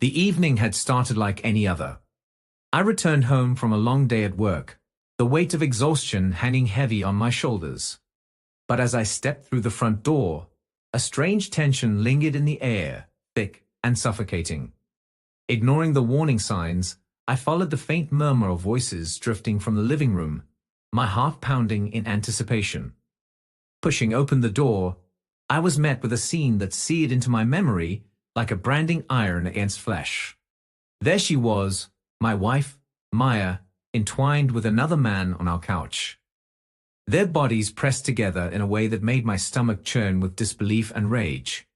The evening had started like any other. I returned home from a long day at work, the weight of exhaustion hanging heavy on my shoulders. But as I stepped through the front door, a strange tension lingered in the air, thick and suffocating. Ignoring the warning signs, I followed the faint murmur of voices drifting from the living room, my heart pounding in anticipation. Pushing open the door, I was met with a scene that seared into my memory like a branding iron against flesh. There she was, my wife, Maya, entwined with another man on our couch. Their bodies pressed together in a way that made my stomach churn with disbelief and rage.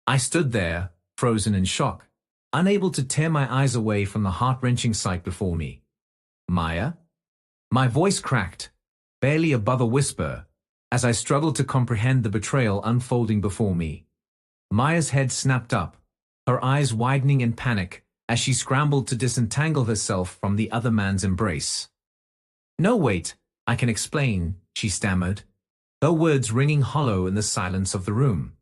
I stood there, frozen in shock, unable to tear my eyes away from the heart-wrenching sight before me. Maya? My voice cracked, barely above a whisper, as I struggled to comprehend the betrayal unfolding before me. Maya's head snapped up, her eyes widening in panic as she scrambled to disentangle herself from the other man's embrace. "No, wait, I can explain," she stammered, her words ringing hollow in the silence of the room.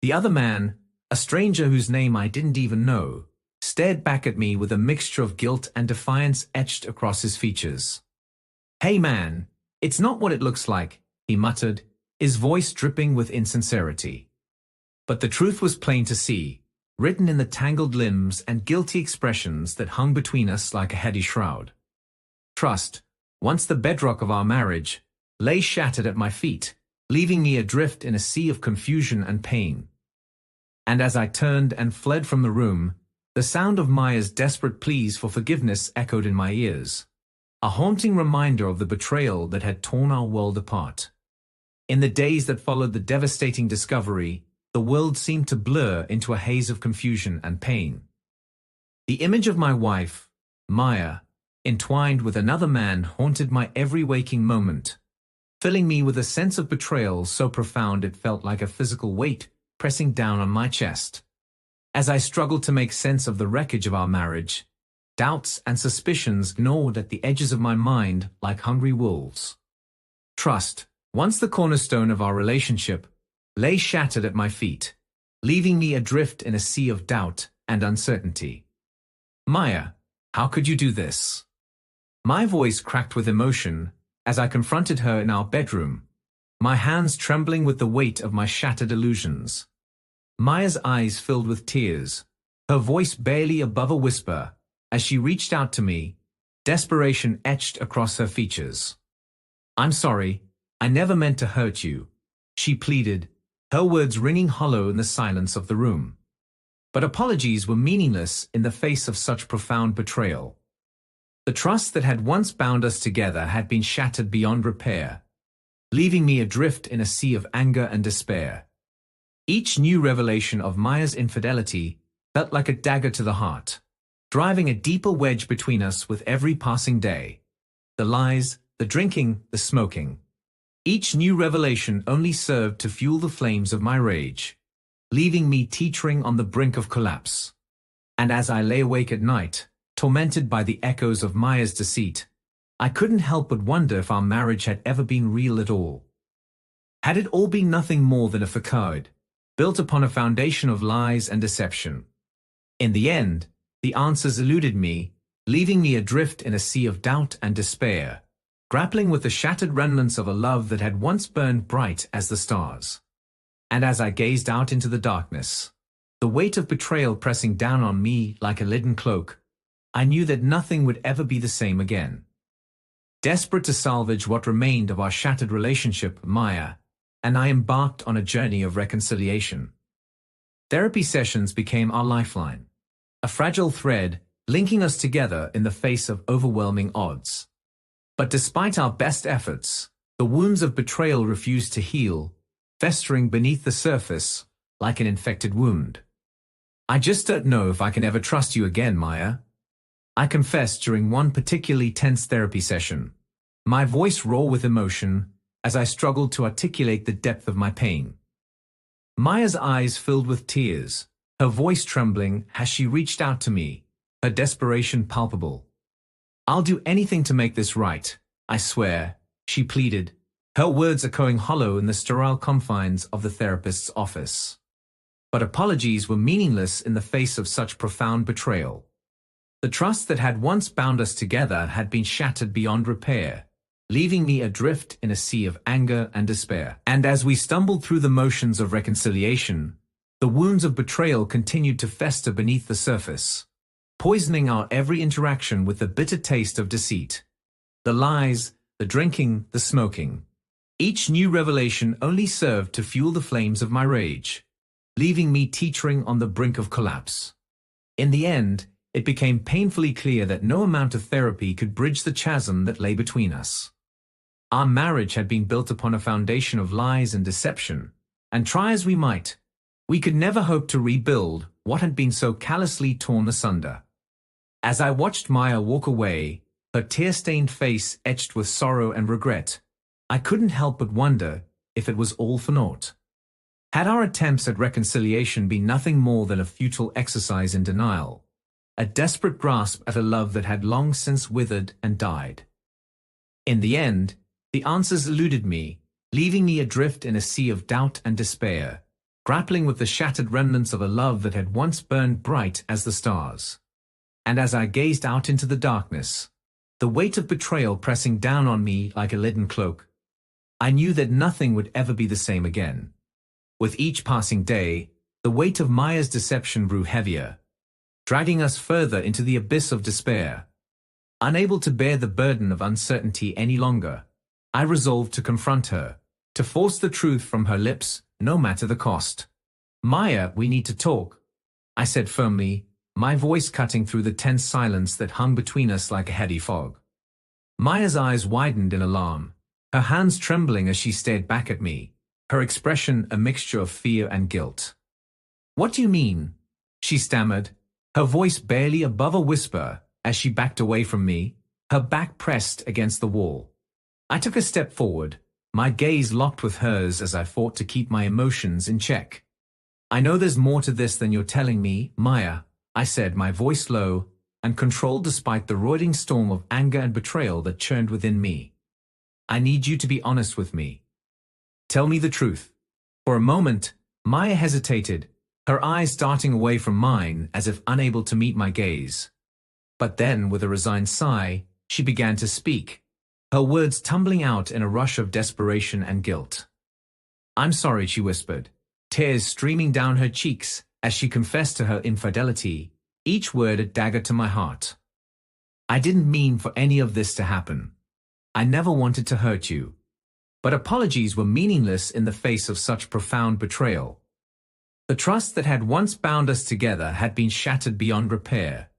The other man, a stranger whose name I didn't even know, stared back at me with a mixture of guilt and defiance etched across his features. "Hey man, it's not what it looks like," he muttered, his voice dripping with insincerity. But the truth was plain to see, written in the tangled limbs and guilty expressions that hung between us like a heady shroud. Trust, once the bedrock of our marriage, lay shattered at my feet, leaving me adrift in a sea of confusion and pain. And as I turned and fled from the room, the sound of Maya's desperate pleas for forgiveness echoed in my ears, a haunting reminder of the betrayal that had torn our world apart. In the days that followed the devastating discovery, the world seemed to blur into a haze of confusion and pain. The image of my wife, Maya, entwined with another man haunted my every waking moment, filling me with a sense of betrayal so profound it felt like a physical weight pressing down on my chest. As I struggled to make sense of the wreckage of our marriage, doubts and suspicions gnawed at the edges of my mind like hungry wolves. Trust, once the cornerstone of our relationship, lay shattered at my feet, leaving me adrift in a sea of doubt and uncertainty. "Maya, how could you do this?" My voice cracked with emotion as I confronted her in our bedroom, my hands trembling with the weight of my shattered illusions. Maya's eyes filled with tears, her voice barely above a whisper, as she reached out to me, desperation etched across her features. "I'm sorry, I never meant to hurt you," she pleaded, her words ringing hollow in the silence of the room. But apologies were meaningless in the face of such profound betrayal. The trust that had once bound us together had been shattered beyond repair, leaving me adrift in a sea of anger and despair. Each new revelation of Maya's infidelity felt like a dagger to the heart, driving a deeper wedge between us with every passing day. The lies, the drinking, the smoking. Each new revelation only served to fuel the flames of my rage, leaving me teetering on the brink of collapse. And as I lay awake at night, tormented by the echoes of Maya's deceit, I couldn't help but wonder if our marriage had ever been real at all. Had it all been nothing more than a facade, built upon a foundation of lies and deception? In the end, the answers eluded me, leaving me adrift in a sea of doubt and despair, grappling with the shattered remnants of a love that had once burned bright as the stars. And as I gazed out into the darkness, the weight of betrayal pressing down on me like a leaden cloak, I knew that nothing would ever be the same again. Desperate to salvage what remained of our shattered relationship, Maya and I embarked on a journey of reconciliation. Therapy sessions became our lifeline, a fragile thread linking us together in the face of overwhelming odds. But despite our best efforts, the wounds of betrayal refused to heal, festering beneath the surface like an infected wound. "I just don't know if I can ever trust you again, Maya," I confessed during one particularly tense therapy session, my voice raw with emotion as I struggled to articulate the depth of my pain. Maya's eyes filled with tears, her voice trembling as she reached out to me, her desperation palpable. "I'll do anything to make this right, I swear," she pleaded, her words echoing hollow in the sterile confines of the therapist's office. But apologies were meaningless in the face of such profound betrayal. The trust that had once bound us together had been shattered beyond repair, leaving me adrift in a sea of anger and despair. And as we stumbled through the motions of reconciliation, the wounds of betrayal continued to fester beneath the surface, poisoning our every interaction with the bitter taste of deceit. The lies, the drinking, the smoking. Each new revelation only served to fuel the flames of my rage, leaving me teetering on the brink of collapse. In the end, it became painfully clear that no amount of therapy could bridge the chasm that lay between us. Our marriage had been built upon a foundation of lies and deception, and try as we might, we could never hope to rebuild what had been so callously torn asunder. As I watched Maya walk away, her tear-stained face etched with sorrow and regret, I couldn't help but wonder if it was all for naught. Had our attempts at reconciliation been nothing more than a futile exercise in denial, a desperate grasp at a love that had long since withered and died? In the end, the answers eluded me, leaving me adrift in a sea of doubt and despair, grappling with the shattered remnants of a love that had once burned bright as the stars. And as I gazed out into the darkness, the weight of betrayal pressing down on me like a leaden cloak, I knew that nothing would ever be the same again. With each passing day, the weight of Maya's deception grew heavier, dragging us further into the abyss of despair. Unable to bear the burden of uncertainty any longer, I resolved to confront her, to force the truth from her lips, no matter the cost. "Maya, we need to talk," I said firmly, my voice cutting through the tense silence that hung between us like a heady fog. Maya's eyes widened in alarm, her hands trembling as she stared back at me, her expression a mixture of fear and guilt. "What do you mean?" she stammered, her voice barely above a whisper as she backed away from me, her back pressed against the wall. I took a step forward, my gaze locked with hers as I fought to keep my emotions in check. "I know there's more to this than you're telling me, Maya," I said, my voice low and controlled despite the roiling storm of anger and betrayal that churned within me. "I need you to be honest with me. Tell me the truth." For a moment, Maya hesitated, her eyes darting away from mine as if unable to meet my gaze. But then, with a resigned sigh, she began to speak, her words tumbling out in a rush of desperation and guilt. "I'm sorry," she whispered, tears streaming down her cheeks as she confessed to her infidelity, each word a dagger to my heart. "I didn't mean for any of this to happen. I never wanted to hurt you." But apologies were meaningless in the face of such profound betrayal. The trust that had once bound us together had been shattered beyond repair,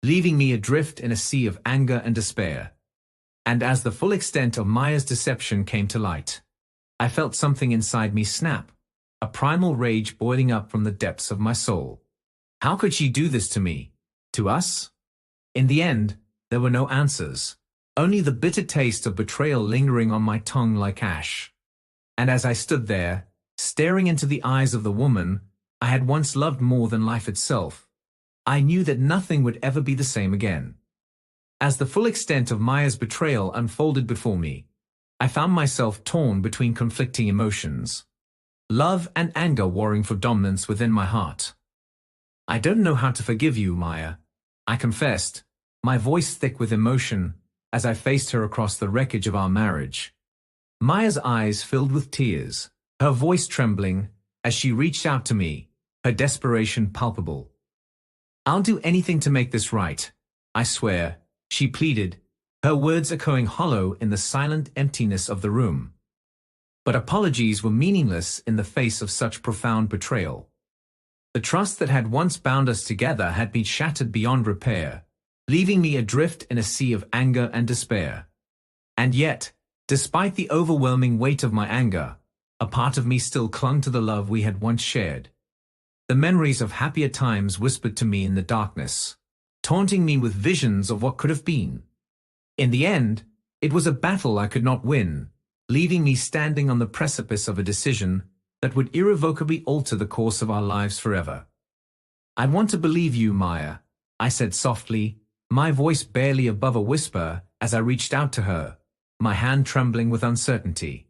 leaving me adrift in a sea of anger and despair. And as the full extent of Maya's deception came to light, I felt something inside me snap, a primal rage boiling up from the depths of my soul. How could she do this to me? To us? In the end, there were no answers, only the bitter taste of betrayal lingering on my tongue like ash. And as I stood there, staring into the eyes of the woman I had once loved more than life itself, I knew that nothing would ever be the same again. As the full extent of Maya's betrayal unfolded before me, I found myself torn between conflicting emotions, love and anger warring for dominance within my heart. "I don't know how to forgive you, Maya," I confessed, my voice thick with emotion, as I faced her across the wreckage of our marriage. Maya's eyes filled with tears, her voice trembling as she reached out to me, her desperation palpable. "I'll do anything to make this right, I swear," she pleaded, her words echoing hollow in the silent emptiness of the room. But apologies were meaningless in the face of such profound betrayal. The trust that had once bound us together had been shattered beyond repair, leaving me adrift in a sea of anger and despair. And yet, despite the overwhelming weight of my anger, a part of me still clung to the love we had once shared. The memories of happier times whispered to me in the darkness, taunting me with visions of what could have been. In the end, it was a battle I could not win, leaving me standing on the precipice of a decision that would irrevocably alter the course of our lives forever. "I want to believe you, Maya," I said softly, my voice barely above a whisper as I reached out to her, my hand trembling with uncertainty.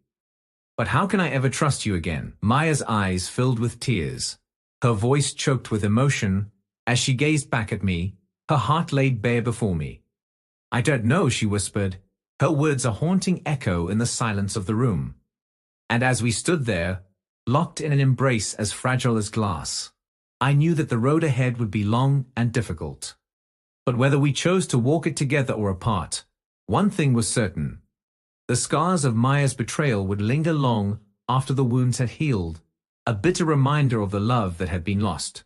"But how can I ever trust you again?" Maya's eyes filled with tears, Her voice choked with emotion as she gazed back at me, her heart laid bare before me. "I don't know," she whispered, her words a haunting echo in the silence of the room. And as we stood there, locked in an embrace as fragile as glass, I knew that the road ahead would be long and difficult. But whether we chose to walk it together or apart, one thing was certain. The scars of Maya's betrayal would linger long after the wounds had healed, a bitter reminder of the love that had been lost.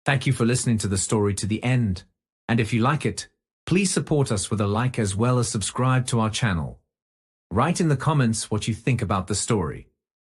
Thank you for listening to the story to the end, and if you like it, please support us with a like as well as subscribe to our channel. Write in the comments what you think about the story.